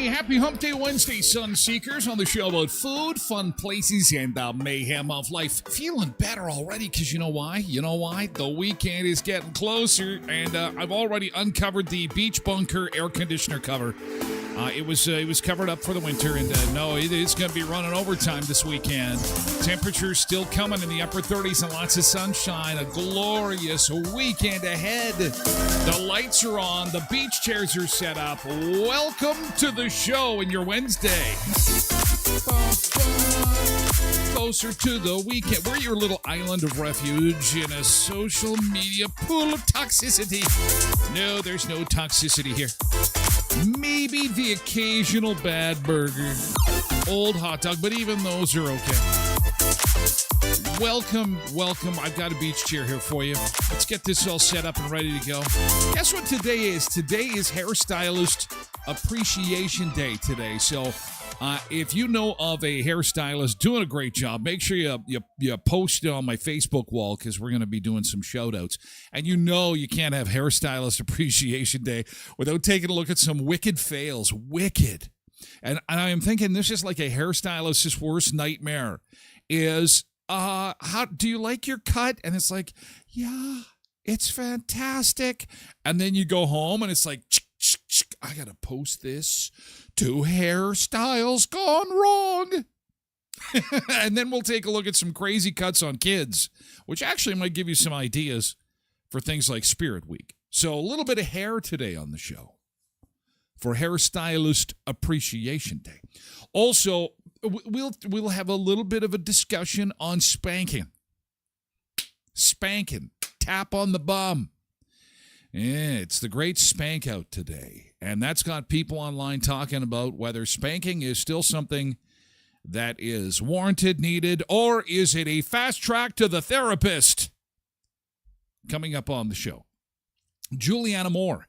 Happy Hump Day Wednesday, Sun Seekers, on the show about food, fun places, and the mayhem of life. Feeling better already, because you know why? You know why? The weekend is getting closer, and I've already uncovered the Beach Bunker air conditioner cover. It was covered up for the winter, and no, it is going to be running overtime this weekend. Temperatures still coming in the upper 30s and lots of sunshine. A glorious weekend ahead. The lights are on. The beach chairs are set up. Welcome to the show in your Wednesday. Closer to the weekend. We're your little island of refuge in a social media pool of toxicity. No, there's no toxicity here. Maybe the occasional bad burger, old hot dog, but even those are okay. Welcome. I've got a beach chair here for you. Let's get this all set up and ready to go. Guess what today is? Today is Hairstylist Appreciation Day today. So if you know of a hairstylist doing a great job, make sure you post it on my Facebook wall, because we're going to be doing some shout outs. And you know you can't have Hairstylist Appreciation Day without taking a look at some wicked fails. Wicked. And I am thinking this is like a hairstylist's worst nightmare is, how do you like your cut? And it's like, yeah, it's fantastic. And then you go home and it's like, I got to post this to hairstyles gone wrong. And then we'll take a look at some crazy cuts on kids, which actually might give you some ideas for things like Spirit Week. So a little bit of hair today on the show for Hairstylist Appreciation Day. Also, we'll have a little bit of a discussion on spanking. Spanking. Tap on the bum. Yeah, it's the great spank out today. And that's got people online talking about whether spanking is still something that is warranted, needed, or is it a fast track to the therapist? Coming up on the show, Juliana Moore.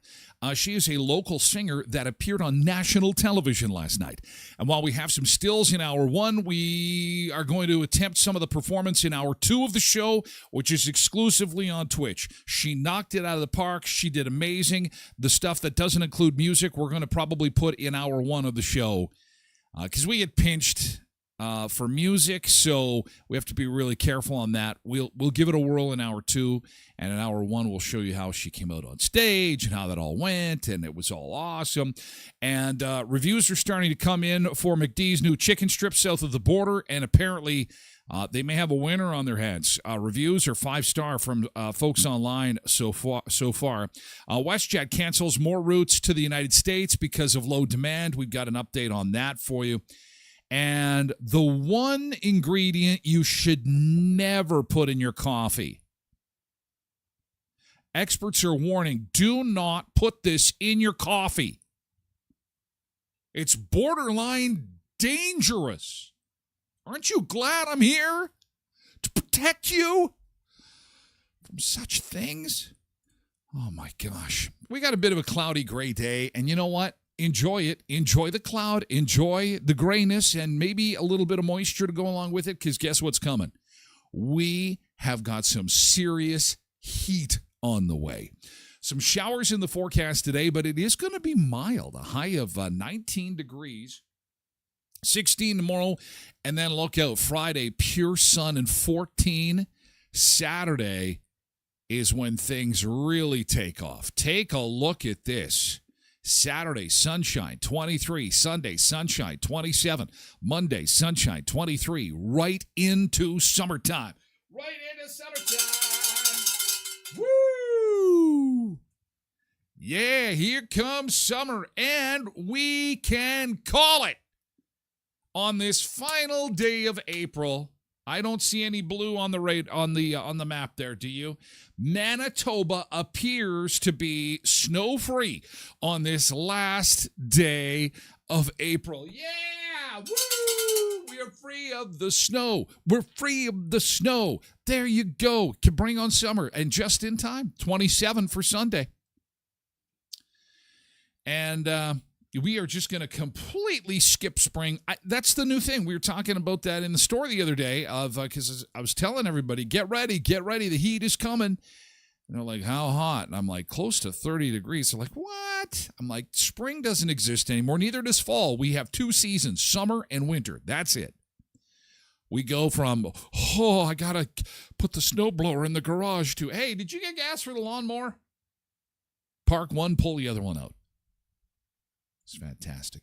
She is a local singer that appeared on national television last night. And while we have some stills in hour one, we are going to attempt some of the performance in hour two of the show, which is exclusively on Twitch. She knocked it out of the park. She did amazing. The stuff that doesn't include music, we're going to probably put in hour one of the show, because we get pinched for music, so we have to be really careful on that. We'll give it a whirl in hour 2, and in hour 1 we'll show you how she came out on stage and how that all went, and it was all awesome. And reviews are starting to come in for McD's new chicken strips south of the border, and apparently they may have a winner on their hands. Reviews are 5-star from folks online so far. WestJet cancels more routes to the United States because of low demand. We've got an update on that for you. And the one ingredient you should never put in your coffee. Experts are warning, do not put this in your coffee. It's borderline dangerous. Aren't you glad I'm here to protect you from such things? Oh my gosh. We got a bit of a cloudy gray day, and you know what? Enjoy it. Enjoy the cloud. Enjoy the grayness and maybe a little bit of moisture to go along with it, because guess what's coming? We have got some serious heat on the way. Some showers in the forecast today, but it is going to be mild. A high of 19 degrees, 16 tomorrow, and then look out. Friday, pure sun and 14. Saturday is when things really take off. Take a look at this. Saturday, sunshine, 23. Sunday, sunshine, 27. Monday, sunshine, 23. Right into summertime. Right into summertime. Woo! Yeah, here comes summer, and we can call it. On this final day of April, I don't see any blue on the map there, do you? Manitoba appears to be snow-free on this last day of April. Yeah! Woo! We are free of the snow. We're free of the snow. There you go. To bring on summer. And just in time, 27 for Sunday. And we are just going to completely skip spring. That's the new thing. We were talking about that in the store the other day, because I was telling everybody, get ready. The heat is coming. And they're like, how hot? And I'm like, close to 30 degrees. They're like, what? I'm like, spring doesn't exist anymore. Neither does fall. We have 2 seasons, summer and winter. That's it. We go from, I got to put the snowblower in the garage, to, hey, did you get gas for the lawnmower? Park one, pull the other one out. It's fantastic.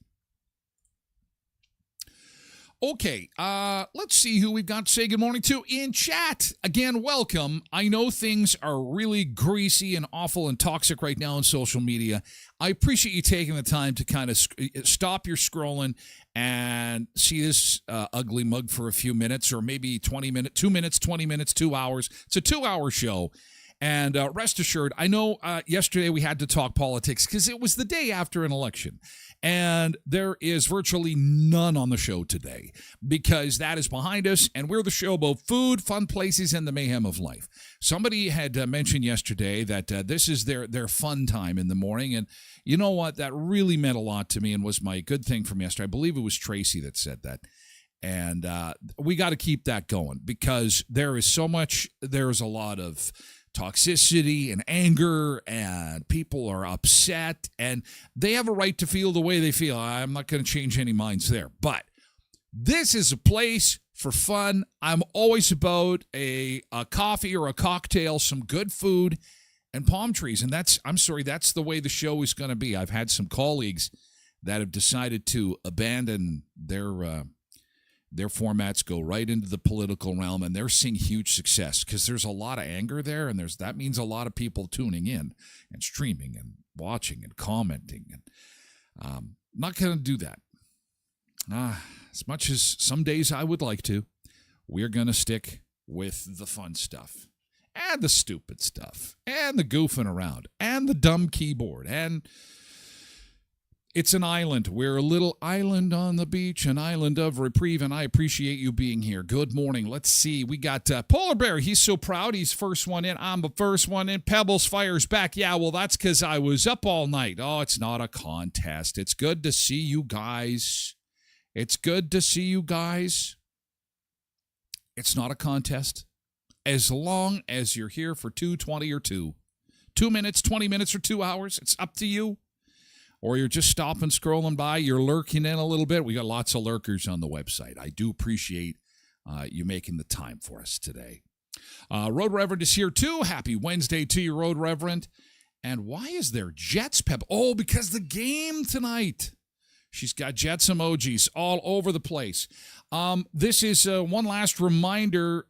Okay, let's see who we've got to say good morning to in chat. Again, welcome. I know things are really greasy and awful and toxic right now on social media. I appreciate you taking the time to kind of stop your scrolling and see this ugly mug for a few minutes, or maybe 20 minutes, 2 minutes, 20 minutes, 2 hours. It's a 2-hour show. And rest assured, I know yesterday we had to talk politics because it was the day after an election. And there is virtually none on the show today because that is behind us. And we're the show about food, fun places, and the mayhem of life. Somebody had mentioned yesterday that this is their fun time in the morning. And you know what? That really meant a lot to me and was my good thing from yesterday. I believe it was Tracy that said that. And we got to keep that going because there's a lot of toxicity and anger, and people are upset, and they have a right to feel the way they feel. I'm not going to change any minds there, but this is a place for fun. I'm always about a coffee or a cocktail, some good food, and palm trees, and that's the way the show is going to be. I've had some colleagues that have decided to abandon their formats, go right into the political realm, and they're seeing huge success because there's a lot of anger there, and that means a lot of people tuning in and streaming and watching and commenting. And I'm not going to do that. As much as some days I would like to, we're going to stick with the fun stuff and the stupid stuff and the goofing around and the dumb keyboard. And it's an island. We're a little island on the beach, an island of reprieve, and I appreciate you being here. Good morning. Let's see. We got Polar Bear. He's so proud. He's first one in. I'm the first one in. Pebbles fires back. Yeah, well, that's because I was up all night. Oh, it's not a contest. It's good to see you guys. It's good to see you guys. It's not a contest. As long as you're here for 2:20 or 2 minutes, 20 minutes, or 2 hours, it's up to you. or you're just stopping, scrolling by, you're lurking in a little bit. We got lots of lurkers on the website. I do appreciate you making the time for us today. Road Reverend is here too. Happy Wednesday to you, Road Reverend. And why is there Jets pep? Oh, because the game tonight. She's got Jets emojis all over the place. This is one last reminder.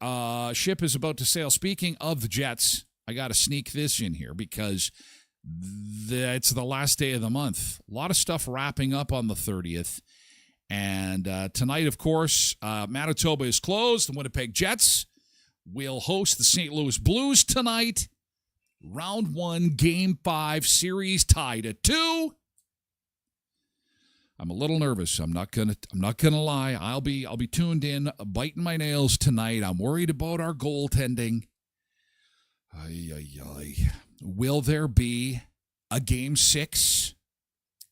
Ship is about to sail. Speaking of the Jets, I got to sneak this in here because it's the last day of the month. A lot of stuff wrapping up on the 30th. And tonight, of course, Manitoba is closed. The Winnipeg Jets will host the St. Louis Blues tonight. Round 1, Game 5, series tied at 2. I'm a little nervous. I'm not gonna lie. I'll be tuned in, biting my nails tonight. I'm worried about our goaltending. Will there be a Game 6?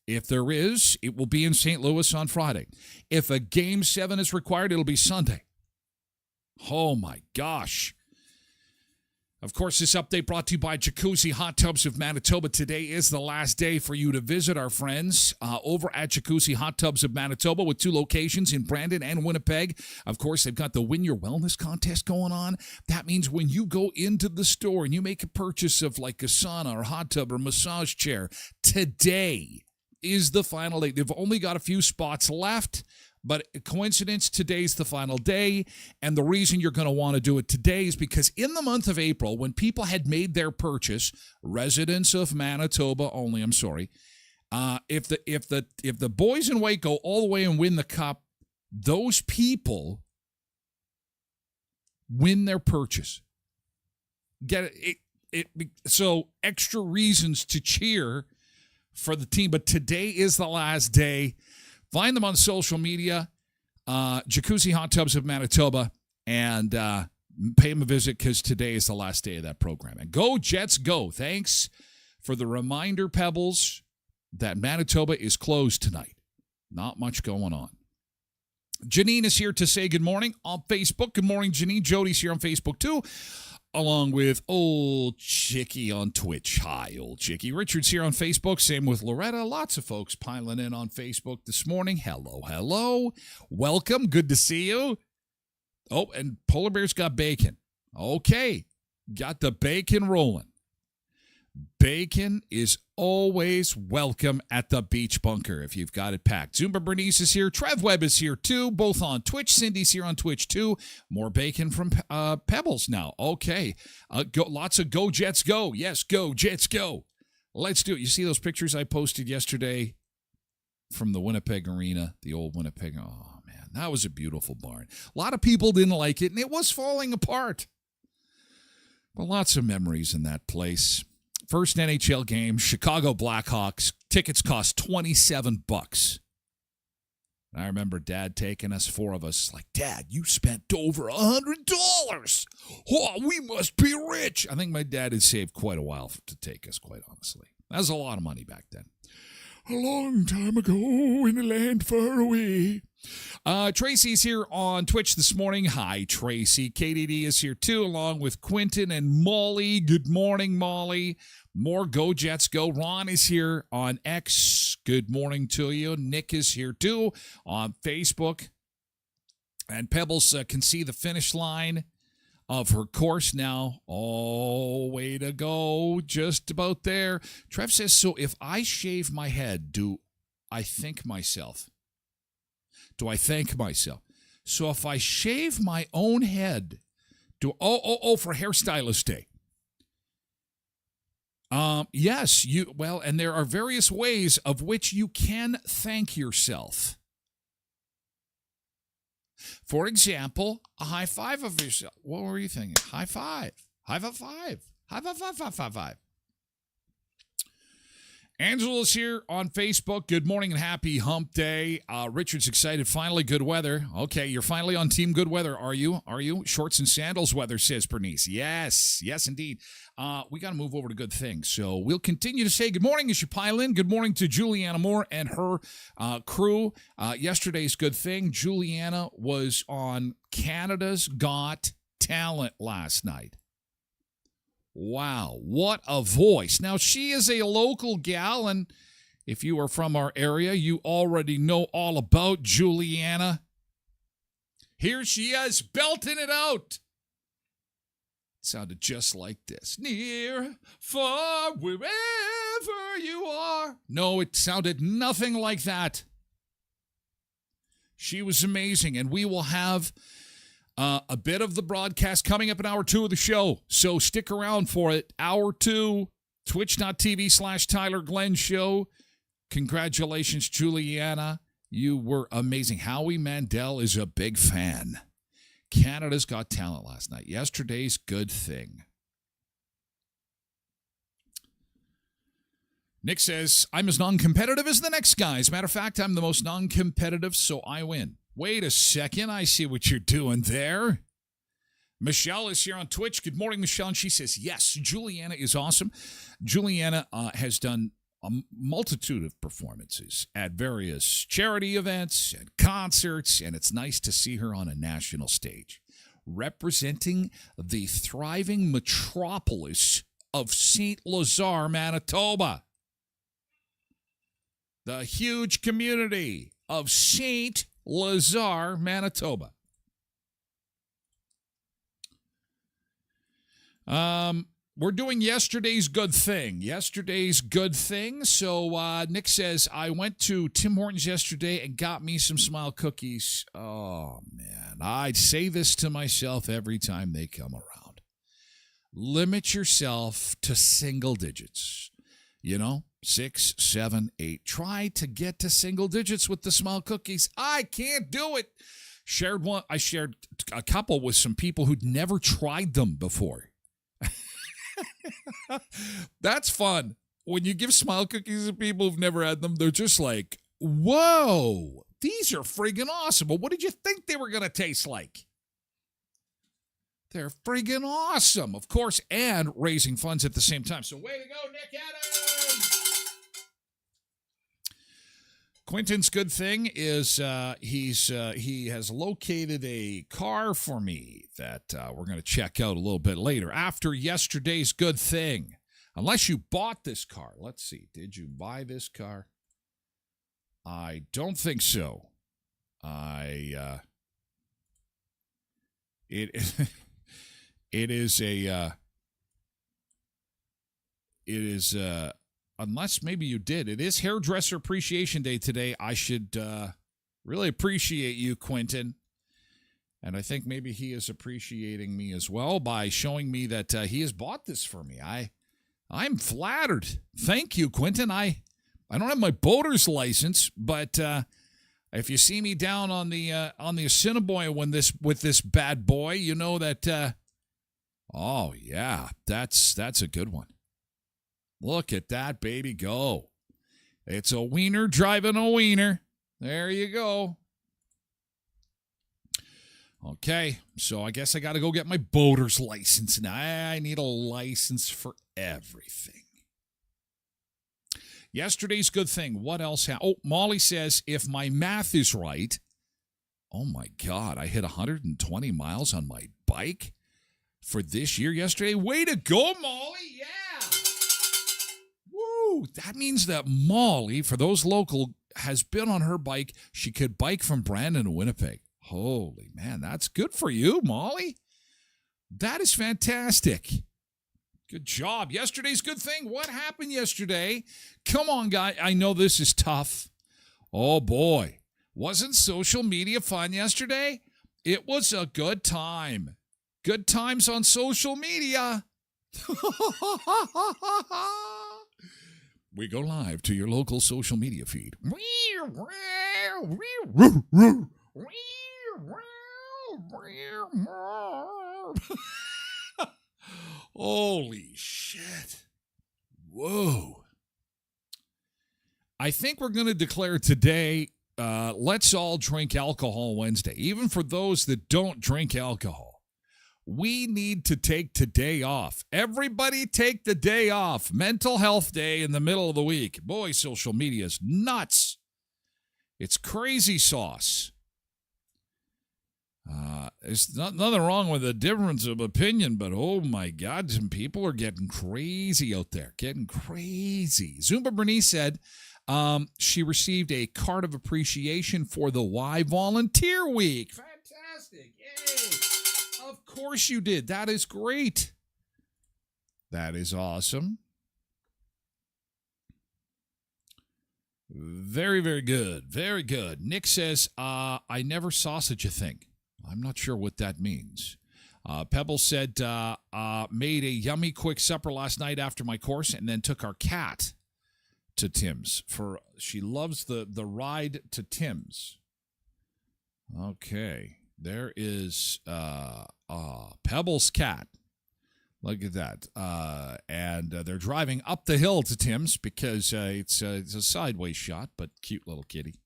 If there is, it will be in St. Louis on Friday. If a Game 7 is required, it'll be Sunday. Oh my gosh. Of course, this update brought to you by Jacuzzi Hot Tubs of Manitoba. Today is the last day for you to visit our friends over at Jacuzzi Hot Tubs of Manitoba with 2 locations in Brandon and Winnipeg. Of course, they've got the Win Your Wellness contest going on. That means when you go into the store and you make a purchase of like a sauna or hot tub or massage chair, today is the final day. They've only got a few spots left. But coincidence, today's the final day, and the reason you're going to want to do it today is because in the month of April, when people had made their purchase, residents of Manitoba only, I'm sorry, if the boys in white go all the way and win the cup, those people win their purchase. Get it? So extra reasons to cheer for the team, but today is the last day. Find them on social media, Jacuzzi Hot Tubs of Manitoba, and pay them a visit because today is the last day of that program. And go, Jets, go. Thanks for the reminder, Pebbles, that Manitoba is closed tonight. Not much going on. Janine is here to say good morning on Facebook. Good morning, Janine. Jody's here on Facebook, too, along with Old Chickie on Twitch. Hi, Old Chickie. Richard's here on Facebook. Same with Loretta. Lots of folks piling in on Facebook this morning. Hello. Welcome. Good to see you. Oh, and Polar Bear's got bacon. Okay. Got the bacon rolling. Bacon is always welcome at the Beach Bunker if you've got it packed. Zumba Bernice is here. Trev Webb is here too, both on Twitch. Cindy's here on Twitch too. More bacon from Pebbles now. Okay. Lots of Go Jets Go. Yes, Go Jets Go. Let's do it. You see those pictures I posted yesterday from the Winnipeg Arena, the old Winnipeg? Oh, man, that was a beautiful barn. A lot of people didn't like it, and it was falling apart. But lots of memories in that place. First NHL game, Chicago Blackhawks. Tickets cost $27. I remember Dad taking us, 4 of us, like, Dad, you spent over $100. Oh, we must be rich. I think my dad had saved quite a while to take us, quite honestly. That was a lot of money back then. A long time ago in a land far away. Tracy's here on Twitch this morning. Hi, Tracy. KDD is here too, along with Quentin and Molly. Good morning, Molly. More Go Jets Go. Ron is here on X. Good morning to you. Nick is here too on Facebook. And Pebbles can see the finish line of her course now. Oh, way to go. Just about there. Trev says, so if I shave my head, do I thank myself? Do I thank myself? So if I shave my own head, for Hairstylist Day. Yes, and there are various ways of which you can thank yourself. For example, a high five of yourself. What were you thinking? High five. High five. High five, five, five, five, five. Angela's here on Facebook. Good morning and happy hump day. Richard's excited. Finally, good weather. Okay, you're finally on Team Good Weather, are you? Are you? Shorts and sandals weather, says Bernice. Yes, indeed. We got to move over to good things. So we'll continue to say good morning as you pile in. Good morning to Juliana Moore and her crew. Yesterday's good thing, Juliana was on Canada's Got Talent last night. Wow, what a voice. Now, she is a local gal, and If you are from our area, you already know all about Juliana. Here she is, belting it out. It sounded just like this. Near, far, wherever you are. No, it sounded nothing like that. She was amazing, and we will have a bit of the broadcast coming up in hour 2 of the show, so stick around for it. Hour 2, twitch.tv/Tyler Glen Show. Congratulations, Juliana. You were amazing. Howie Mandel is a big fan. Canada's Got Talent last night. Yesterday's good thing. Nick says, I'm as non-competitive as the next guy. As a matter of fact, I'm the most non-competitive, so I win. Wait a second. I see what you're doing there. Michelle is here on Twitch. Good morning, Michelle. And she says, yes, Juliana is awesome. Juliana has done a multitude of performances at various charity events and concerts, and it's nice to see her on a national stage, representing the thriving metropolis of St. Lazare, Manitoba. The huge community of St. Lazare, Manitoba. We're doing yesterday's good thing. Yesterday's good thing. So Nick says, I went to Tim Hortons yesterday and got me some Smile cookies. Oh, man. I say this to myself every time they come around. Limit yourself to single digits. 6, 7, 8. Try to get to single digits with the Smile cookies. I can't do it. I shared a couple with some people who'd never tried them before. That's fun. When you give Smile cookies to people who've never had them, they're just like, whoa, these are friggin' awesome. But what did you think they were going to taste like? They're friggin' awesome, of course, and raising funds at the same time. So way to go, Nick Adams! Quentin's good thing is he has located a car for me that we're going to check out a little bit later after yesterday's good thing. Unless you bought this car. Let's see. Did you buy this car? I don't think so. It is unless maybe you did. It is Hairdresser Appreciation Day today. I should really appreciate you, Quentin. And I think maybe he is appreciating me as well by showing me that he has bought this for me. I'm flattered. Thank you, Quentin. I don't have my boater's license, but if you see me down on the Assiniboine with this bad boy, you know that. Oh yeah, that's a good one. Look at that baby go. It's a wiener driving a wiener. There you go. Okay, so I guess I got to go get my boater's license. Now I need a license for everything. Yesterday's good thing. What else happened? Oh, Molly says, if my math is right, oh my God, I hit 120 miles on my bike for this year yesterday. Way to go, Molly. Yeah. Woo. That means that Molly, for those local, has been on her bike. She could bike from Brandon to Winnipeg. Holy man, that's good for you, Molly. That is fantastic. Good job. Yesterday's good thing. What happened yesterday? Come on, guy. I know this is tough. Oh, boy. Wasn't social media fun yesterday? It was a good time. Good times on social media. We go live to your local social media feed. Holy shit. Whoa. I think we're going to declare today, let's all drink alcohol Wednesday. Even for those that don't drink alcohol. We need to take today off. Everybody take the day off. Mental health day in the middle of the week. Boy, social media is nuts. It's crazy sauce. There's nothing wrong with a difference of opinion, but oh my God, some people are getting crazy out there. Getting crazy. Zumba Bernice said, She received a card of appreciation for the Y Volunteer Week. Fantastic. Yay. Of course you did. That is great. That is awesome. Very, very good. Very good. Nick says, I never saw such a thing. I'm not sure what that means. Pebble said, made a yummy quick supper last night after my course and then took our cat to Tim's. She loves the ride to Tim's. Okay. There is Pebble's cat. Look at that. And they're driving up the hill to Tim's because it's a sideways shot, but cute little kitty.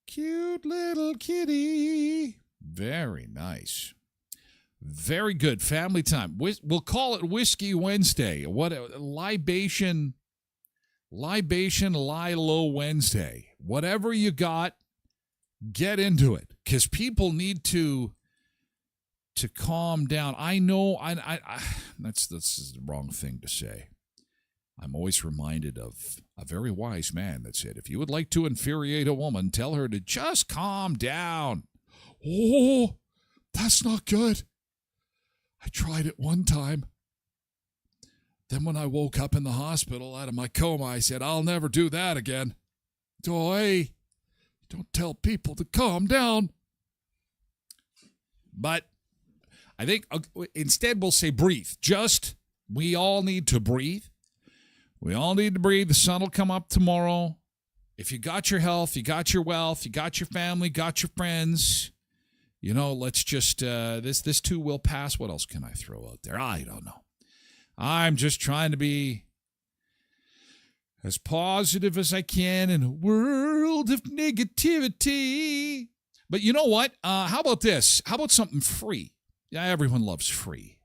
Cute little kitty. Very nice. Very good. Family time. We'll call it Whiskey Wednesday. What libation, lie low Wednesday. Whatever you got, get into it. Because people need to calm down. I know that's the wrong thing to say. I'm always reminded of a very wise man that said, if you would like to infuriate a woman, tell her to just calm down. Oh, that's not good. I tried it one time. Then when I woke up in the hospital out of my coma, I said, I'll never do that again. Hey, don't tell people to calm down. But I think instead we'll say breathe. We all need to breathe. We all need to breathe. The sun will come up tomorrow. If you got your health, you got your wealth, you got your family, got your friends, let's just, this too will pass. What else can I throw out there? I don't know. I'm just trying to be as positive as I can in a world of negativity. But you know what? How about this? How about something free? Yeah, everyone loves free.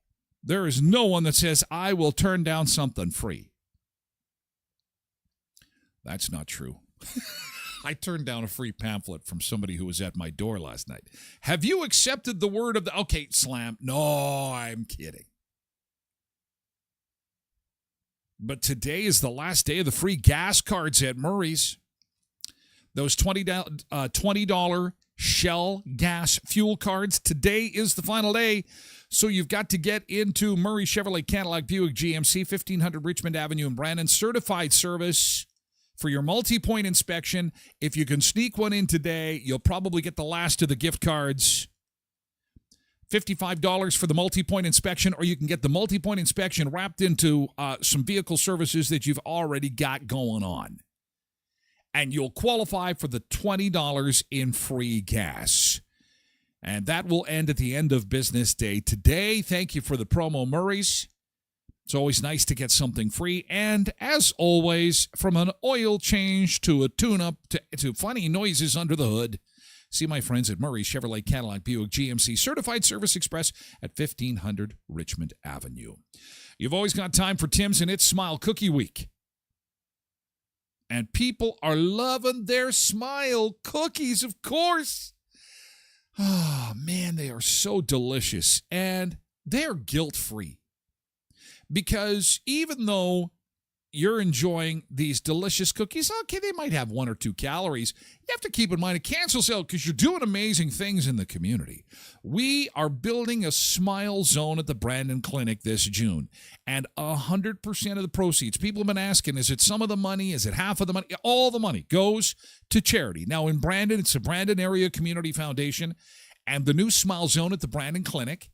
There is no one that says, I will turn down something free. That's not true. I turned down a free pamphlet from somebody who was at my door last night. Have you accepted the word of the... Okay, slam. No, I'm kidding. But today is the last day of the free gas cards at Murray's. Those $20 Shell gas fuel cards. Today is the final day, so you've got to get into Murray Chevrolet Cadillac Buick GMC, 1500 Richmond Avenue in Brandon. Certified service for your multi-point inspection. If you can sneak one in today, you'll probably get the last of the gift cards. $55 for the multi-point inspection, or you can get the multi-point inspection wrapped into some vehicle services that you've already got going on. And you'll qualify for the $20 in free gas. And that will end at the end of business day today. Thank you for the promo, Murray's. It's always nice to get something free. And as always, from an oil change to a tune-up to funny noises under the hood, see my friends at Murray Chevrolet Cadillac Buick GMC Certified Service Express at 1500 Richmond Avenue. You've always got time for Tim's and It's Smile Cookie Week. And people are loving their Smile cookies, of course. Oh, man, they are so delicious. And they're guilt-free. Because even though you're enjoying these delicious cookies, okay, they might have 1 or 2 calories. You have to keep in mind it cancels out because you're doing amazing things in the community. We are building a Smile Zone at the Brandon Clinic this June. And 100% of the proceeds, people have been asking, is it some of the money? Is it half of the money? All the money goes to charity. Now in Brandon, it's the Brandon Area Community Foundation and the new Smile Zone at the Brandon Clinic.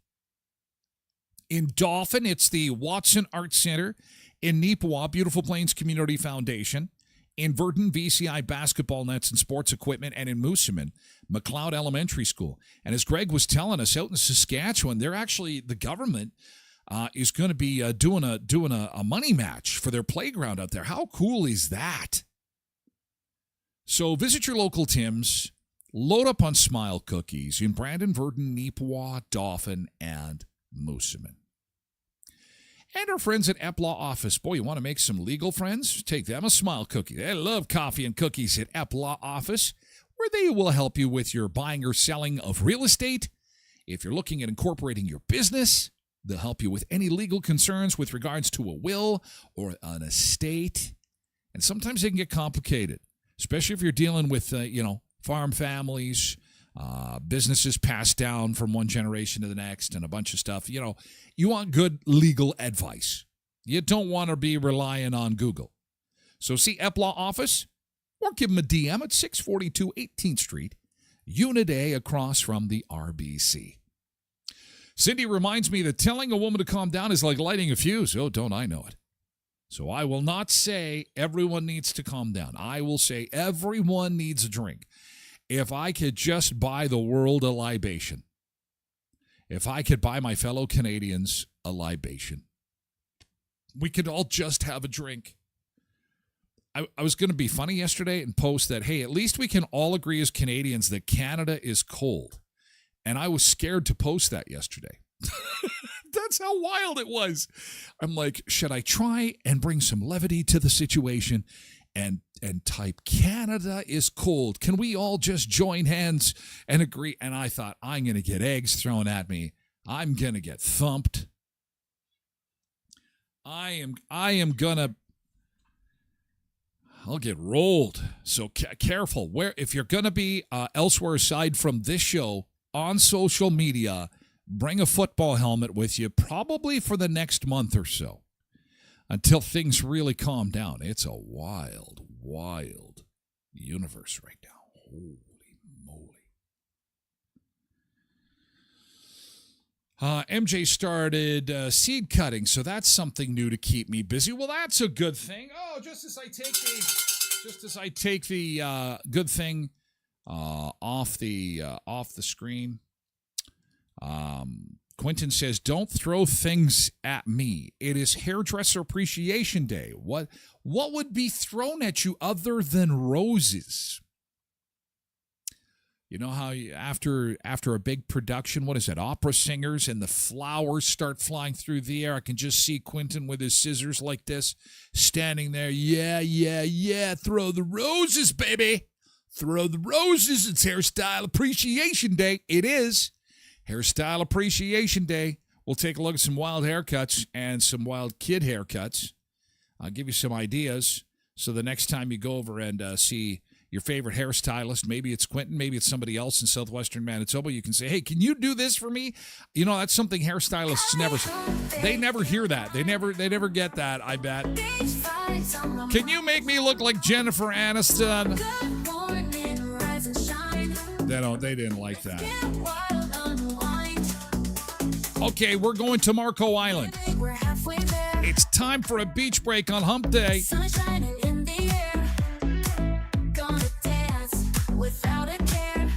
In Dauphin, it's the Watson Arts Center. In Neepawa, Beautiful Plains Community Foundation. In Verdon, VCI Basketball Nets and Sports Equipment. And in Moosomin, McLeod Elementary School. And as Greg was telling us, out in Saskatchewan, they're actually, the government is going to be doing a money match for their playground out there. How cool is that? So visit your local Tim's. Load up on Smile cookies in Brandon, Verdon, Neepawa, Dauphin, and Moosomin. And our friends at Eplaw Office. Boy, you want to make some legal friends? Take them a Smile cookie. They love coffee and cookies at Eplaw Office, where they will help you with your buying or selling of real estate. If you're looking at incorporating your business, they'll help you with any legal concerns with regards to a will or an estate. And sometimes they can get complicated, especially if you're dealing with, farm families, businesses passed down from one generation to the next, and a bunch of stuff. You want good legal advice. You don't want to be relying on Google. So see Eplaw office or give them a DM at 642 18th Street, Unit A, across from the RBC. Cindy reminds me that telling a woman to calm down is like lighting a fuse. Oh, don't I know it. So I will not say everyone needs to calm down. I will say everyone needs a drink. If I could just buy the world a libation, if I could buy my fellow Canadians a libation, we could all just have a drink. I was going to be funny yesterday and post that, hey, at least we can all agree as Canadians that Canada is cold. And I was scared to post that yesterday. That's how wild it was. I'm like, should I try and bring some levity to the situation and type Canada is cold? Can we all just join hands and agree? And I thought, I'm going to get eggs thrown at me. I'm going to get thumped. I am going to, I'll get rolled. So careful. If you're going to be elsewhere aside from this show on social media, bring a football helmet with you, probably for the next month or so, until things really calm down. It's a wild, wild universe right now. Holy moly. MJ started seed cutting, so that's something new to keep me busy. Well, that's a good thing. Oh, just as I take the good thing off the screen. Quentin says, "Don't throw things at me. It is Hairdresser Appreciation Day. What would be thrown at you other than roses?" You know how after a big production, what is it, opera singers, and the flowers start flying through the air. I can just see Quentin with his scissors like this, standing there. Yeah. Throw the roses, baby. Throw the roses. It's Hairstyle Appreciation Day. It is Hairstyle Appreciation Day. We'll take a look at some wild haircuts and some wild kid haircuts. I'll give you some ideas. So the next time you go over and see your favorite hairstylist, maybe it's Quentin, maybe it's somebody else in southwestern Manitoba, you can say, hey, can you do this for me? That's something hairstylists never hear that. They never get that, I bet. Can you make me look like Jennifer Aniston? They didn't like that. Okay, we're going to Marco Island. It's time for a beach break on Hump Day. Without a care,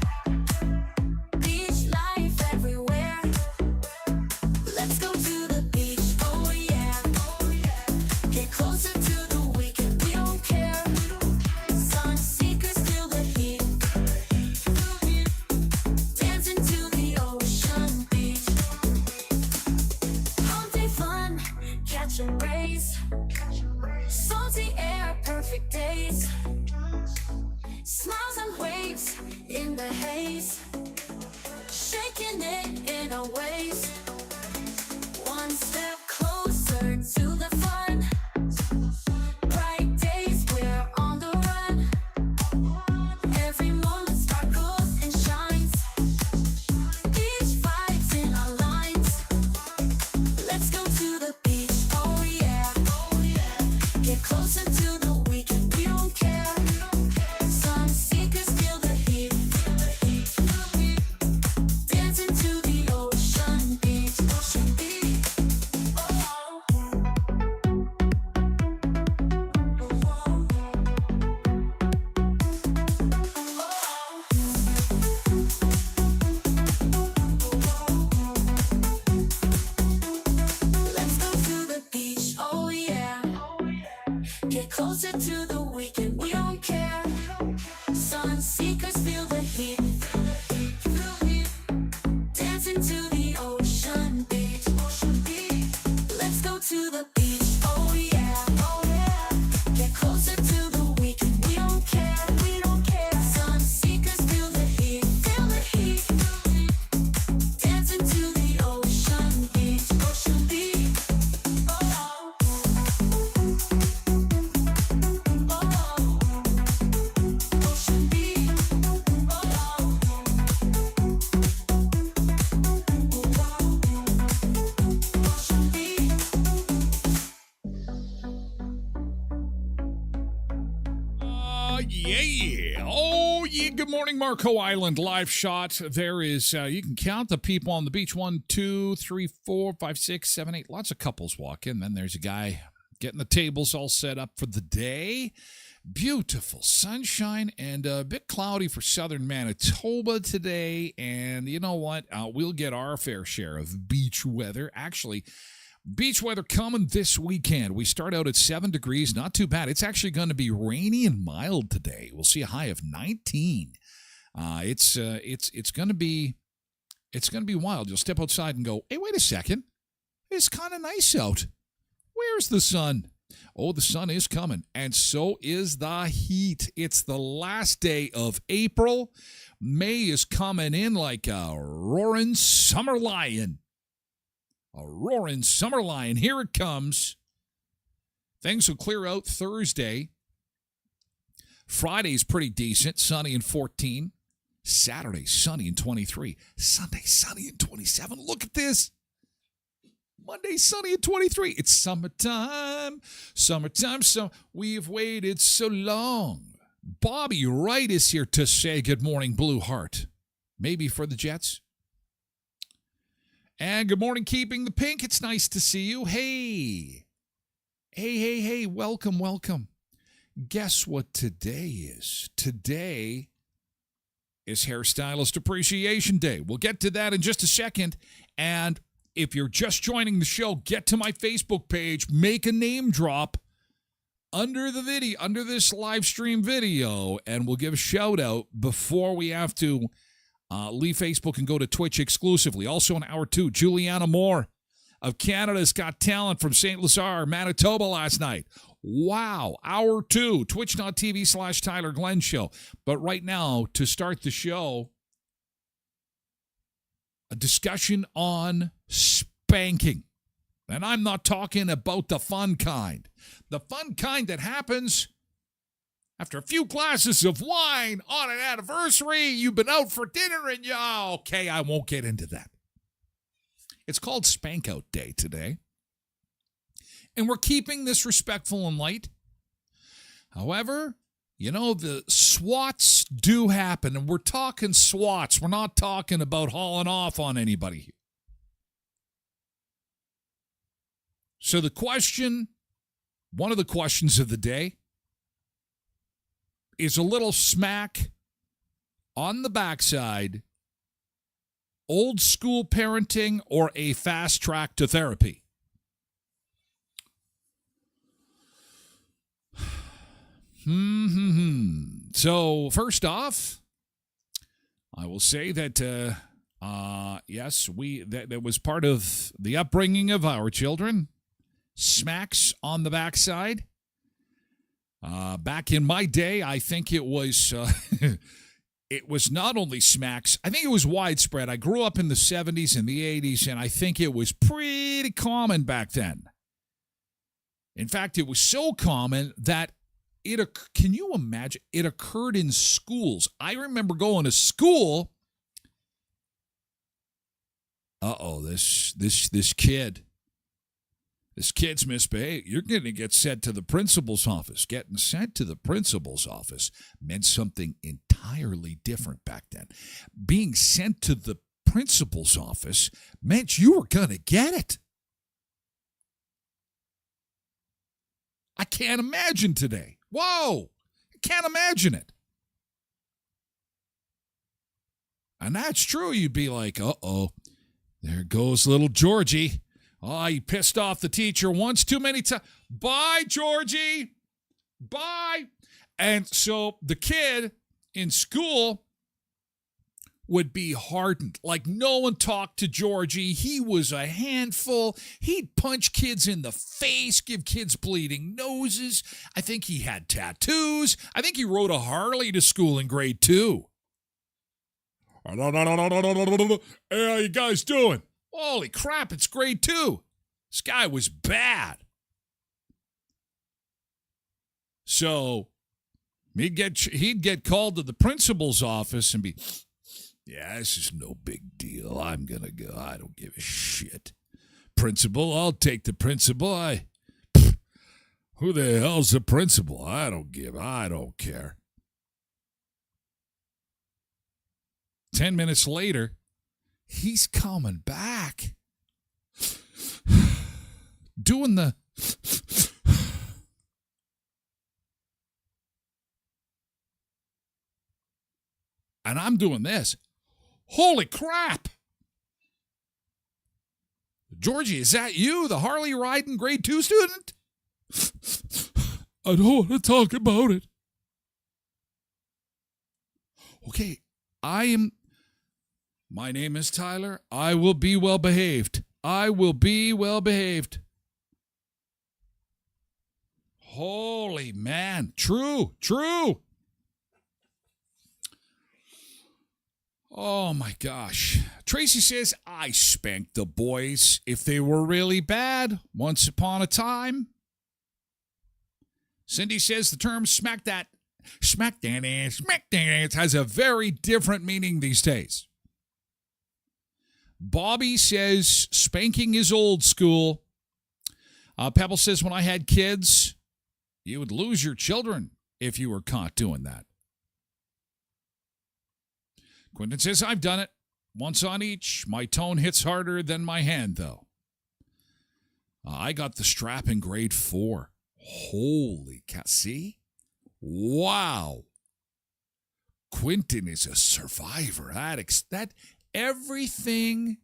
beach life everywhere. Let's go to the beach, oh yeah. Get closer to the weekend, we don't care. Sun seekers feel the heat. Dancing to the ocean beach. All day fun, catching rays. Salty air, perfect days. Smiles and waves in the haze, shaking it in our ways. One step closer to the fun. Bright days, we're on the run. Every moment sparkles and shines. Beach vibes in our lines. Let's go to the beach, oh yeah. Get closer to the weekend, we don't care. Seekers feel the heat. Dancing to the ocean beach. Let's go to the beach, oh yeah. Get closer to the weekend, we don't care. Sun seekers feel the heat. Dancing to the ocean beach. Let's go to the beach, oh yeah. Get closer to the weekend, we don't care. Sun seekers feel the heat. Dancing to the ocean beach. Oh. yeah. Oh, yeah. Good morning, Marco Island live shot. There is, you can count the people on the beach. 1, 2, 3, 4, 5, 6, 7, 8. Lots of couples walk in. Then there's a guy getting the tables all set up for the day. Beautiful sunshine and a bit cloudy for southern Manitoba today. And you know what? We'll get our fair share of beach weather. Actually, beach weather coming this weekend. We start out at 7 degrees. Not too bad. It's actually going to be rainy and mild today. We'll see a high of 19. It's going to be wild. You'll step outside and go, hey, wait a second. It's kind of nice out. Where's the sun? Oh, the sun is coming, and so is the heat. It's the last day of April. May is coming in like a roaring summer lion. A roaring summer lion. Here it comes. Things will clear out Thursday. Friday's pretty decent, sunny and 14. Saturday, sunny and 23. Sunday, sunny and 27. Look at this. Monday, sunny and 23. It's summertime. Summertime. So we've waited so long. Bobby Wright is here to say good morning, Blue Heart. Maybe for the Jets. And good morning, Keeping the Pink. It's nice to see you. Hey. Hey. Welcome. Guess what today is? Today is Hairstylist Appreciation Day. We'll get to that in just a second. And if you're just joining the show, get to my Facebook page, make a name drop under the video, under this live stream video, and we'll give a shout out before we have to leave Facebook and go to Twitch exclusively. Also in hour 2, Juliana Moore of Canada's Got Talent from St. Lazare, Manitoba last night. Wow. Hour 2, twitch.tv/Tyler Glen Show. But right now, to start the show, a discussion on spanking. And I'm not talking about the fun kind. The fun kind that happens after a few glasses of wine on an anniversary. You've been out for dinner and okay, I won't get into that. It's called Spank Out Day today. And we're keeping this respectful and light. However, you know, the swats do happen, and we're talking swats. We're not talking about hauling off on anybody here. So the question, one of the questions of the day, is a little smack on the backside, old school parenting, or a fast track to therapy? So first off, I will say that yes, that was part of the upbringing of our children. Smacks on the backside. Back in my day, I think it was it was not only smacks. I think it was widespread. I grew up in the 70s and the 80s, and I think it was pretty common back then. In fact, it was so common that can you imagine? It occurred in schools. I remember going to school. This kid's misbehaved. You're going to get sent to the principal's office. Getting sent to the principal's office meant something entirely different back then. Being sent to the principal's office meant you were going to get it. I can't imagine today. Whoa! I can't imagine it. And that's true. You'd be like, there goes little Georgie. Oh, he pissed off the teacher once too many times. Bye, Georgie. Bye. And so the kid in school would be hardened. Like, no one talked to Georgie. He was a handful. He'd punch kids in the face, give kids bleeding noses. I think he had tattoos. I think he rode a Harley to school in grade 2. Hey, how you guys doing? Holy crap, it's grade 2. This guy was bad. So he'd get called to the principal's office and be, yeah, this is no big deal. I'm going to go. I don't give a shit. Principal, I'll take the principal. Who the hell's the principal? I don't care. 10 minutes later, he's coming back. Doing the... And I'm doing this. Holy crap! Georgie, is that you, the Harley riding grade 2 student? I don't want to talk about it. Okay, my name is Tyler. I will be well behaved. I will be well behaved. Holy man. True. Oh my gosh. Tracy says, I spanked the boys if they were really bad once upon a time. Cindy says the term smack that ass has a very different meaning these days. Bobby says spanking is old school. Pebble says when I had kids, you would lose your children if you were caught doing that. Quentin says, I've done it. Once on each. My tone hits harder than my hand, though. I got the strap in grade 4. Holy cow. See? Wow. Quentin is a survivor. That everything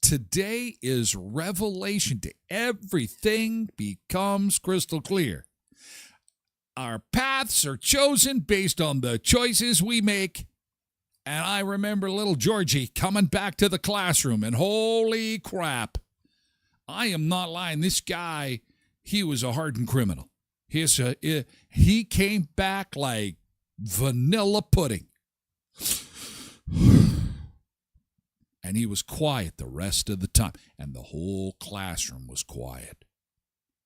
today is revelation. Everything becomes crystal clear. Our paths are chosen based on the choices we make. And I remember little Georgie coming back to the classroom, and holy crap, I am not lying. This guy, he was a hardened criminal. He came back like vanilla pudding. And he was quiet the rest of the time. And the whole classroom was quiet.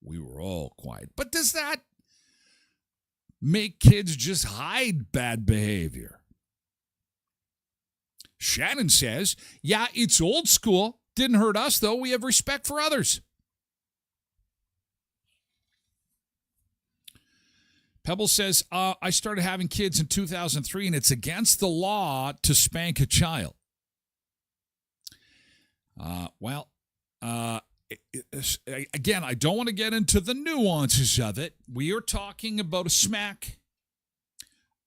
We were all quiet. But does that make kids just hide bad behavior? Shannon says, yeah, it's old school. Didn't hurt us, though. We have respect for others. Pebble says, I started having kids in 2003, and it's against the law to spank a child. Again, I don't want to get into the nuances of it. We are talking about a smack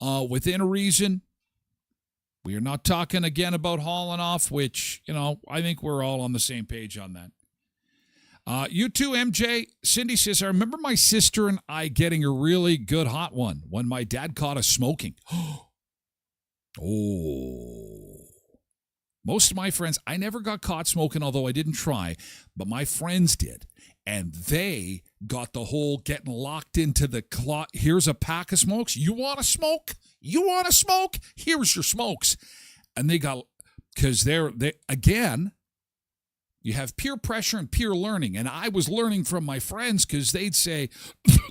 within a reason. We are not talking again about hauling off, which, I think we're all on the same page on that. You too, MJ. Cindy says, I remember my sister and I getting a really good hot one when my dad caught us smoking. Oh. Most of my friends, I never got caught smoking, although I didn't try, but my friends did. And they got the whole getting locked into the closet. Here's a pack of smokes. You want to smoke? You want to smoke? Here's your smokes. And they got, because they again, you have peer pressure and peer learning. And I was learning from my friends because they'd say,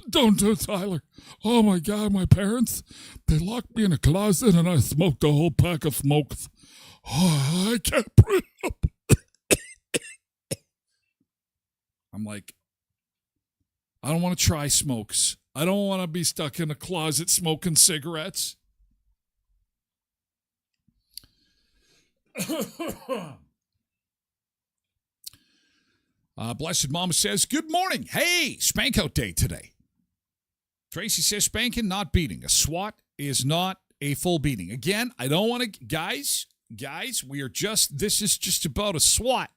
don't do it, Tyler. Oh, my God, my parents, they locked me in a closet and I smoked a whole pack of smokes. Oh, I can't breathe. I'm like, I don't want to try smokes. I don't want to be stuck in a closet smoking cigarettes. Blessed Mama says, good morning. Hey, spank out day today. Tracy says, spanking, not beating. A swat is not a full beating. Again, I don't want to, guys, this is just about a swat.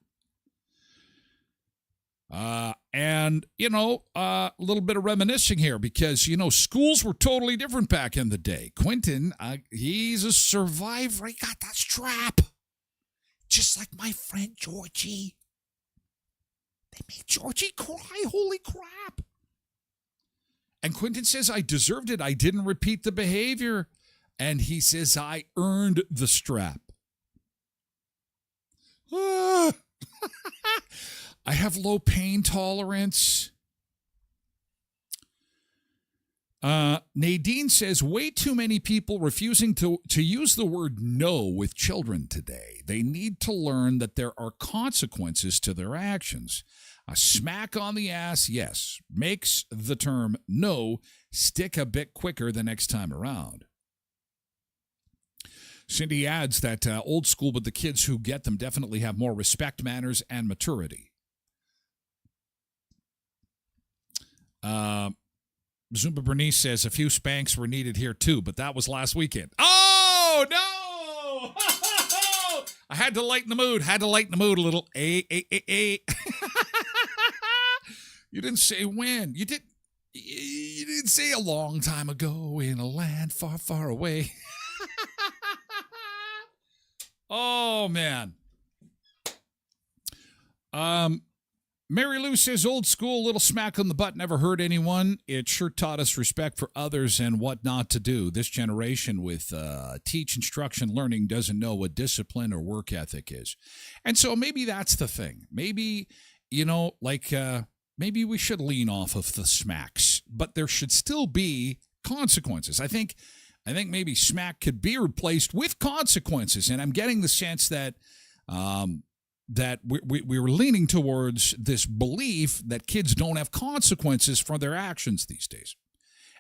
And, a little bit of reminiscing here because, schools were totally different back in the day. Quentin, he's a survivor. He got that strap. Just like my friend Georgie. They made Georgie cry. Holy crap. And Quentin says, I deserved it. I didn't repeat the behavior. And he says, I earned the strap. I have low pain tolerance. Nadine says, way too many people refusing to use the word no with children today. They need to learn that there are consequences to their actions. A smack on the ass, yes, makes the term no stick a bit quicker the next time around. Cindy adds that old school, but the kids who get them definitely have more respect, manners, and maturity. Zumba Bernice says a few spanks were needed here too, but that was last weekend. Oh, no! I had to lighten the mood. A little. You didn't say when. You didn't say a long time ago in a land far, far away. Oh, man. Mary Lou says, old school, little smack on the butt never hurt anyone. It sure taught us respect for others and what not to do. This generation with teach, instruction, learning doesn't know what discipline or work ethic is. And so maybe that's the thing. Maybe, maybe we should lean off of the smacks, but there should still be consequences. I think maybe smack could be replaced with consequences. And I'm getting the sense that that we were leaning towards this belief that kids don't have consequences for their actions these days.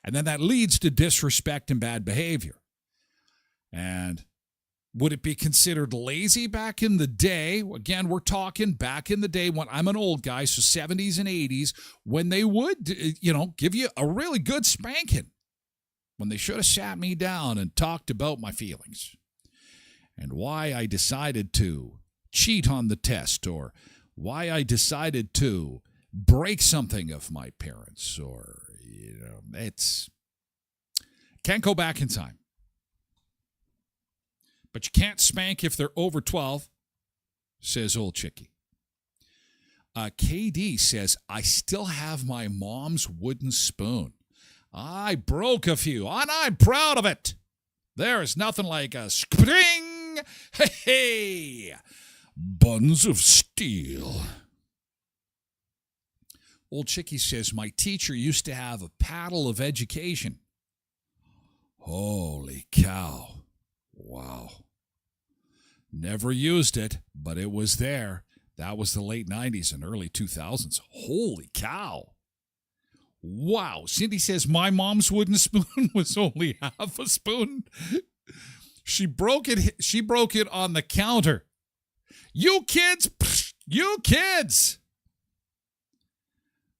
And then that leads to disrespect and bad behavior. And would it be considered lazy back in the day? Again, we're talking back in the day when I'm an old guy, so 70s and 80s, when they would, give you a really good spanking, when they should have sat me down and talked about my feelings and why I decided to cheat on the test, or why I decided to break something of my parents, or, it's can't go back in time. But you can't spank if they're over 12, says old chickie. KD says, I still have my mom's wooden spoon. I broke a few, and I'm proud of it. There is nothing like a spring. Hey, buns of steel. Old Chickie says, my teacher used to have a paddle of education. Holy cow. Wow. Never used it, but it was there. That was the late 90s and early 2000s. Holy cow. Wow. Cindy says, my mom's wooden spoon was only half a spoon. She broke it on the counter. You kids.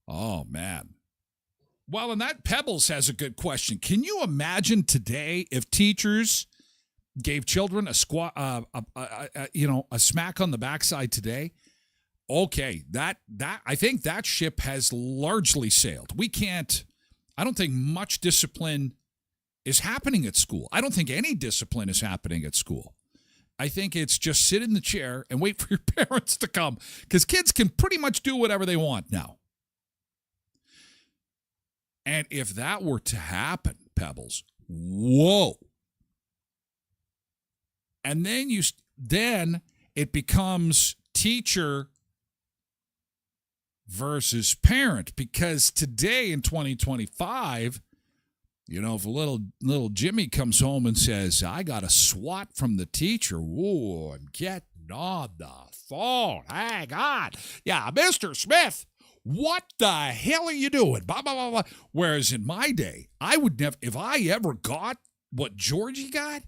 Oh, man. Well, and that Pebbles has a good question. Can you imagine today if teachers gave children a smack on the backside today? Okay, that I think that ship has largely sailed. I don't think much discipline is happening at school. I don't think any discipline is happening at school. I think it's just sit in the chair and wait for your parents to come, because kids can pretty much do whatever they want now. And if that were to happen, Pebbles, whoa. And then it becomes teacher versus parent, because today in 2025, if a little Jimmy comes home and says, I got a swat from the teacher, whoa, I'm getting on the phone. Hang on. Yeah, Mr. Smith, what the hell are you doing? Blah, blah, blah, blah. Whereas in my day, I would never, if I ever got what Georgie got,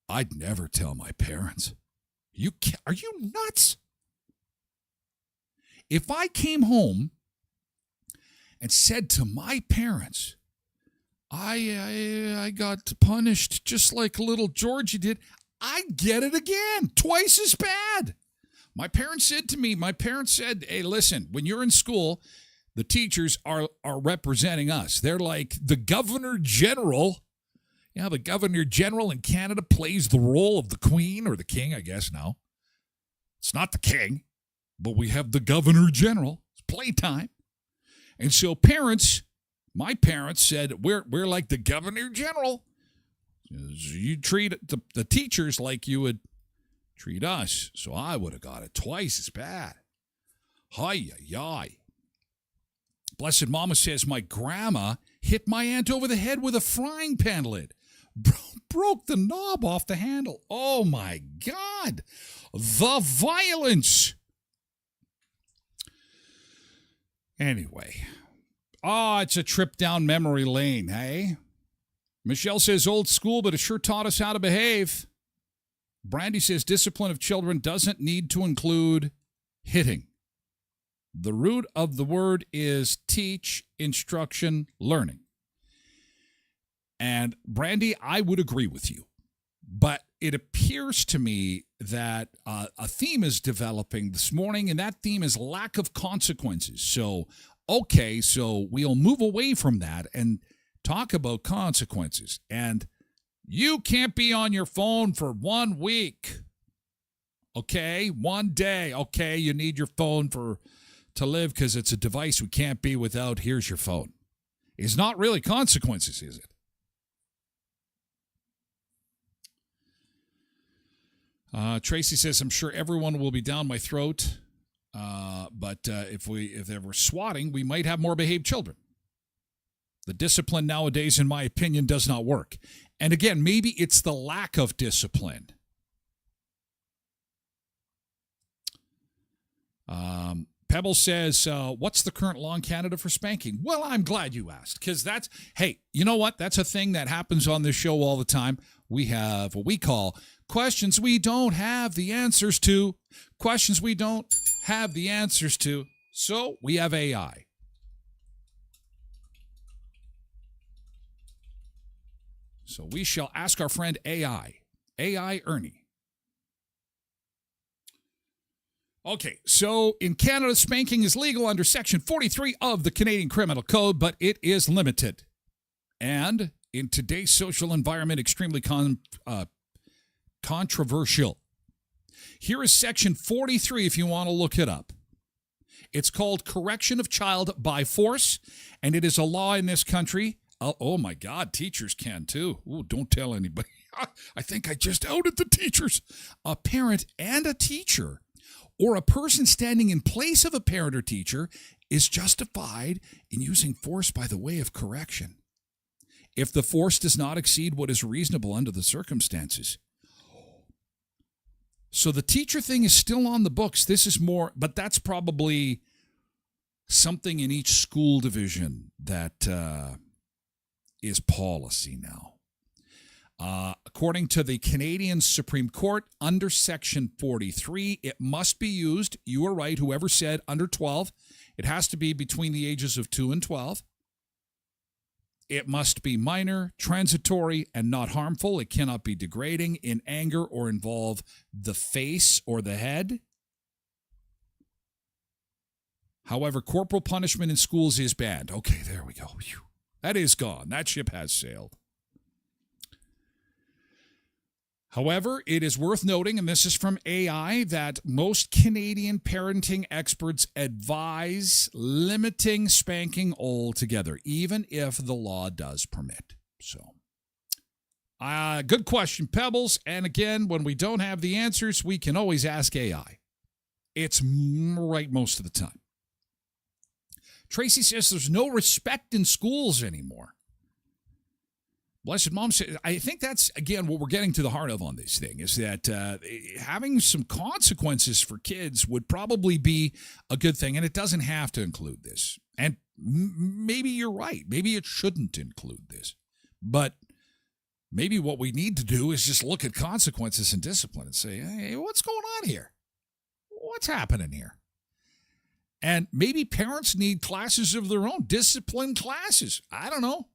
I'd never tell my parents. Are you nuts? If I came home and said to my parents, I got punished just like little Georgie did, I'd get it again, twice as bad. My parents said, hey, listen, when you're in school, the teachers are representing us. They're like the governor general. Yeah, the governor general in Canada plays the role of the queen or the king, I guess now. It's not the king, but we have the governor general. It's playtime. And so my parents said, we're like the governor general. You treat the teachers like you would treat us. So I would have got it twice as bad. Hi. Blessed Mama says, my grandma hit my aunt over the head with a frying pan lid. Broke the knob off the handle. Oh, my God. The violence. Anyway. Oh, it's a trip down memory lane, hey? Michelle says old school, but it sure taught us how to behave. Brandy says discipline of children doesn't need to include hitting. The root of the word is teach, instruction, learning. And Brandy, I would agree with you. But it appears to me that a theme is developing this morning, and that theme is lack of consequences. So, okay, so we'll move away from that and talk about consequences. And you can't be on your phone for 1 week. Okay, 1 day. Okay, you need your phone to live because it's a device we can't be without. Here's your phone. It's not really consequences, is it? Tracy says, I'm sure everyone will be down my throat, but if they were swatting, we might have more behaved children. The discipline nowadays, in my opinion, does not work. And again, maybe it's the lack of discipline. Pebble says, what's the current law in Canada for spanking? Well, I'm glad you asked, because hey, you know what? That's a thing that happens on this show all the time. We have what we call questions we don't have the answers to. Questions we don't have the answers to. So we have AI. So we shall ask our friend AI. AI Ernie. Okay, so in Canada, spanking is legal under Section 43 of the Canadian Criminal Code, but it is limited. And in today's social environment, extremely controversial. Here is Section 43 if you want to look it up. It's called correction of child by force, and it is a law in this country. Oh my God, teachers can too. Ooh, don't tell anybody. I think I just outed the teachers. A parent and a teacher, or a person standing in place of a parent or teacher, is justified in using force by the way of correction, if the force does not exceed what is reasonable under the circumstances. So the teacher thing is still on the books. This is more, but that's probably something in each school division that is policy now. According to the Canadian Supreme Court, under Section 43, it must be used. You are right, whoever said under 12. It has to be between the ages of 2 and 12. It must be minor, transitory, and not harmful. It cannot be degrading, in anger, or involve the face or the head. However, corporal punishment in schools is banned. Okay, there we go. Whew. That is gone. That ship has sailed. However, it is worth noting, and this is from AI, that most Canadian parenting experts advise limiting spanking altogether, even if the law does permit. So, good question, Pebbles. And again, when we don't have the answers, we can always ask AI. It's right most of the time. Tracy says there's no respect in schools anymore. Blessed Mom says, I think that's, again, what we're getting to the heart of on this thing, is that having some consequences for kids would probably be a good thing, and it doesn't have to include this. And maybe you're right. Maybe it shouldn't include this. But maybe what we need to do is just look at consequences and discipline and say, hey, what's going on here? What's happening here? And maybe parents need classes of their own, discipline classes. I don't know.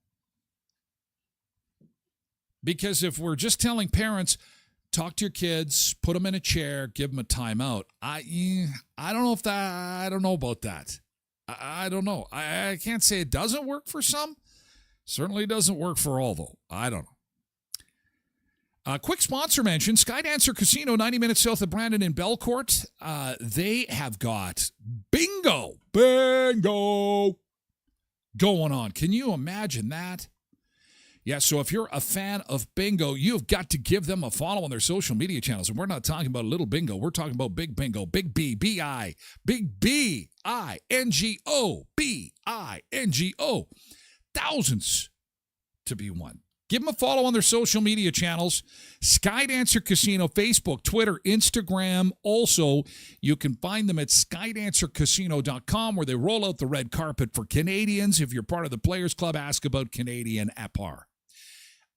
Because if we're just telling parents, talk to your kids, put them in a chair, give them a timeout, I don't know if that, I don't know about that. I don't know. I can't say it doesn't work for some. Certainly doesn't work for all, though. I don't know. Quick sponsor mention, Skydancer Casino, 90 minutes south of Brandon in Belcourt. They have got bingo going on. Can you imagine that? Yeah, so if you're a fan of bingo, you've got to give them a follow on their social media channels. And we're not talking about a little bingo. We're talking about big bingo, big B, B-I, big B-I-N-G-O, B-I-N-G-O. Thousands to be won. Give them a follow on their social media channels. Skydancer Casino, Facebook, Twitter, Instagram. Also, you can find them at skydancercasino.com, where they roll out the red carpet for Canadians. If you're part of the Players Club, ask about Canadian at par.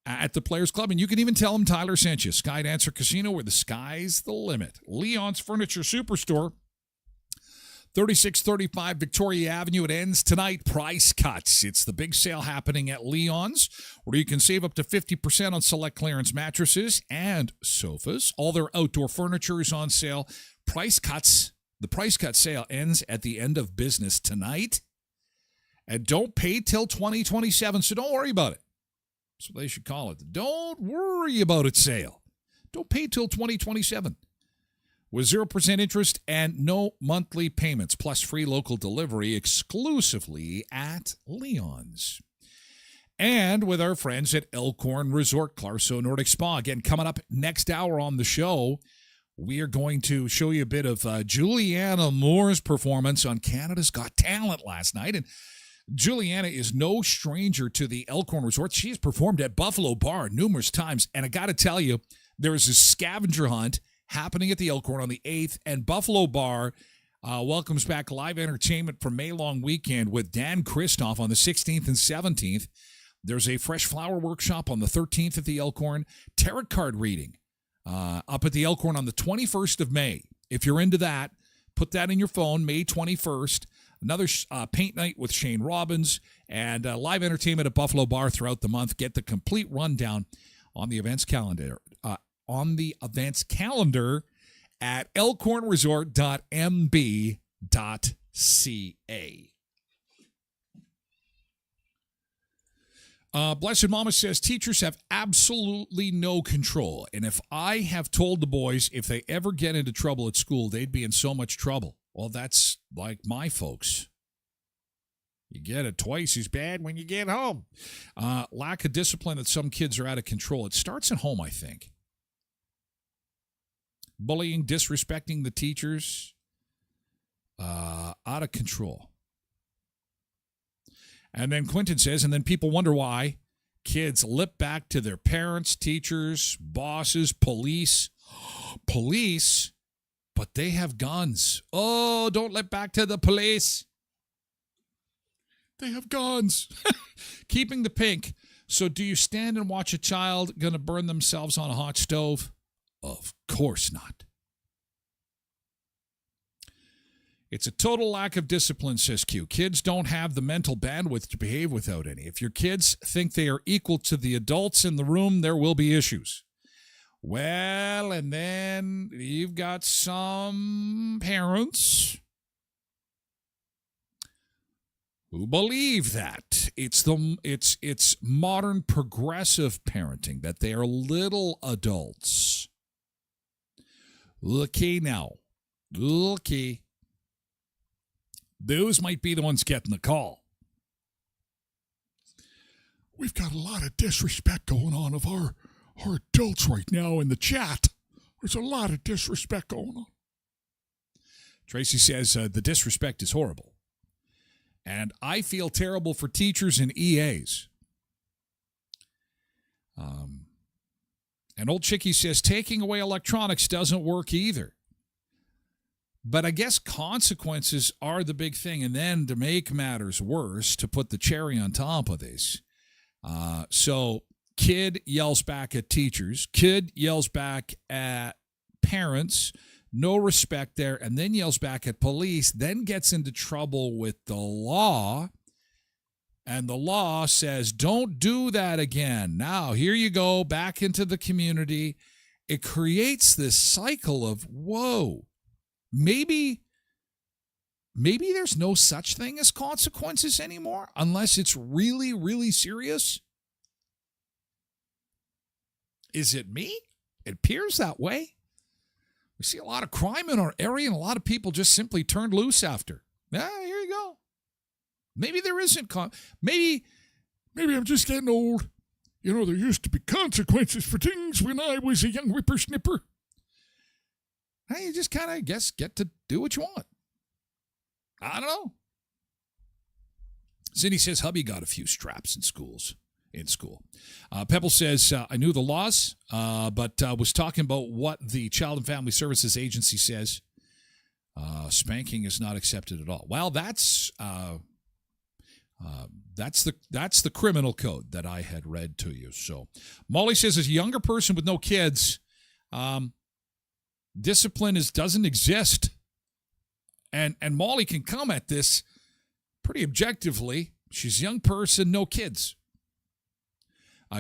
at the Players Club, and you can even tell them Tyler sent you. Sky Dancer Casino, where the sky's the limit. Leon's Furniture Superstore, 3635 Victoria Avenue. It ends tonight. Price cuts. It's the big sale happening at Leon's, where you can save up to 50% on select clearance mattresses and sofas. All their outdoor furniture is on sale. Price cuts. The price cut sale ends at the end of business tonight. And don't pay till 2027, so don't worry about it. That's what they should call it. Don't worry about it sale. Don't pay till 2027. With 0% interest and no monthly payments, plus free local delivery exclusively at Leon's. And with our friends at Elkhorn Resort Clarso Nordic Spa. Again, coming up next hour on the show, we are going to show you a bit of Juliana Moore's performance on Canada's Got Talent last night. And Juliana is no stranger to the Elkhorn Resort. She has performed at Buffalo Bar numerous times. And I got to tell you, there's a scavenger hunt happening at the Elkhorn on the 8th. And Buffalo Bar welcomes back live entertainment for May Long Weekend with Dan Christoff on the 16th and 17th. There's a fresh flower workshop on the 13th at the Elkhorn. Tarot card reading up at the Elkhorn on the 21st of May. If you're into that, put that in your phone, May 21st. Another paint night with Shane Robbins and live entertainment at Buffalo Bar throughout the month. Get the complete rundown on the events calendar. At elkhornresort.mb.ca. Blessed Mama says teachers have absolutely no control. And if I have told the boys if they ever get into trouble at school, they'd be in so much trouble. Well, that's like my folks. You get it twice as bad when you get home. Lack of discipline that some kids are out of control. It starts at home, I think. Bullying, disrespecting the teachers, out of control. And then Quentin says, and then people wonder why kids lip back to their parents, teachers, bosses, police. Police, but they have guns. Oh, don't lip back to the police. They have guns. Keeping the pink. So do you stand and watch a child going to burn themselves on a hot stove? Of course not. It's a total lack of discipline, says Q. Kids don't have the mental bandwidth to behave without any. If your kids think they are equal to the adults in the room, there will be issues. Well, and then you've got some parents who believe that. It's modern progressive parenting, that they are little adults. Looky now. Looky. Those might be the ones getting the call. We've got a lot of disrespect going on of our adults right now in the chat. There's a lot of disrespect going on. Tracy says the disrespect is horrible. And I feel terrible for teachers and EAs. And Old Chicky says taking away electronics doesn't work either. But I guess consequences are the big thing. And then to make matters worse, to put the cherry on top of this. So kid yells back at teachers. Kid yells back at parents. No respect there. And then yells back at police. Then gets into trouble with the law. And the law says, don't do that again. Now, here you go, back into the community. It creates this cycle of, whoa. Maybe there's no such thing as consequences anymore unless it's really, really serious. Is it me? It appears that way. We see a lot of crime in our area and a lot of people just simply turned loose after. Here you go. Maybe there isn't. Maybe I'm just getting old. You know, there used to be consequences for things when I was a young whippersnipper. Hey, you just kind of get to do what you want. I don't know. Cindy says hubby got a few straps in school. Pebble says, I knew the laws, but was talking about what the Child and Family Services Agency says. Spanking is not accepted at all. Well, that's That's the criminal code that I had read to you. So Molly says, as a younger person with no kids, discipline doesn't exist. And Molly can come at this pretty objectively. She's a young person, no kids.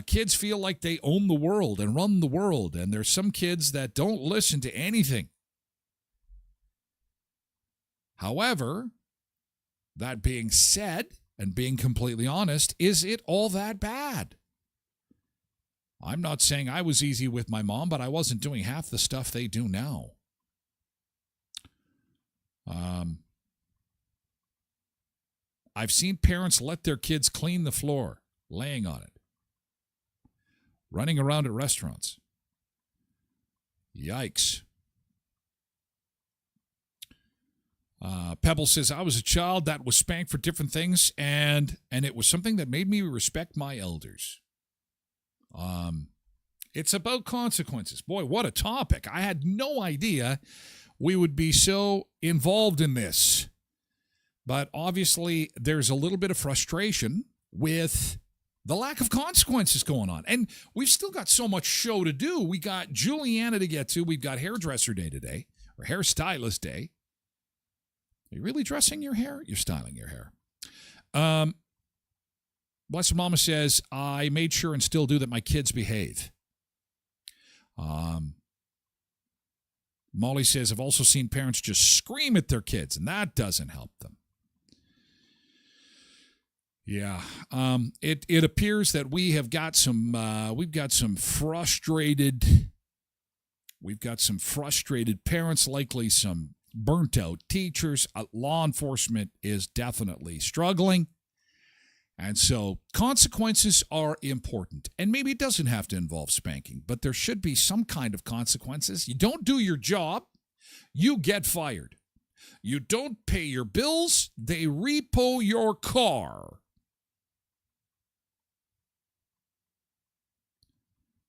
Kids feel like they own the world and run the world, and there's some kids that don't listen to anything. However, that being said, and being completely honest, is it all that bad? I'm not saying I was easy with my mom, but I wasn't doing half the stuff they do now. I've seen parents let their kids clean the floor, laying on it, running around at restaurants. Yikes. Pebble says, I was a child that was spanked for different things, and it was something that made me respect my elders. It's about consequences. Boy, what a topic. I had no idea we would be so involved in this. But obviously, there's a little bit of frustration with the lack of consequences going on. And we've still got so much show to do. We got Juliana to get to. We've got hairdresser day today, or hairstylist day. Are you really dressing your hair? You're styling your hair. Blessed Mama says, I made sure and still do that my kids behave. Molly says, I've also seen parents just scream at their kids, and that doesn't help them. Yeah, it appears that we've got some frustrated parents, likely some burnt out teachers. Law enforcement is definitely struggling. And so consequences are important. And maybe it doesn't have to involve spanking, but there should be some kind of consequences. You don't do your job, you get fired. You don't pay your bills, they repo your car.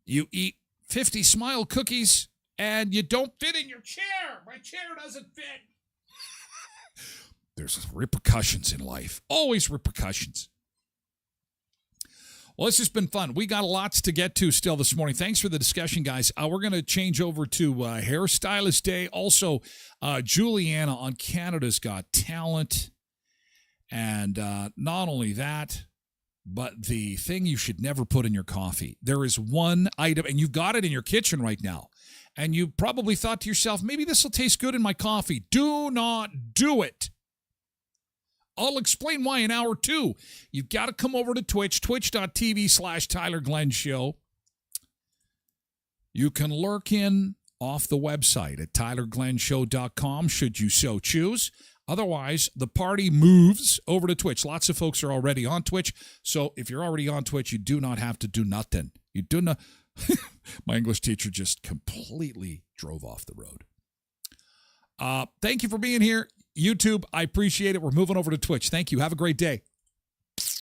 You eat 50 Smile cookies and you don't fit in your chair. My chair doesn't fit. There's repercussions in life. Always repercussions. Well, it's just been fun. We got lots to get to still this morning. Thanks for the discussion, guys. We're going to change over to Hairstylist Day. Also, Juliana on Canada's Got Talent. And not only that, but the thing you should never put in your coffee. There is one item, and you've got it in your kitchen right now. And you probably thought to yourself, maybe this will taste good in my coffee. Do not do it. I'll explain why in hour 2. You've got to come over to Twitch, twitch.tv/Tyler Glen Show. You can lurk in off the website at tylerglenshow.com should you so choose. Otherwise, the party moves over to Twitch. Lots of folks are already on Twitch. So if you're already on Twitch, you do not have to do nothing. You do not. My English teacher just completely drove off the road. Thank you for being here. YouTube, I appreciate it. We're moving over to Twitch. Thank you. Have a great day.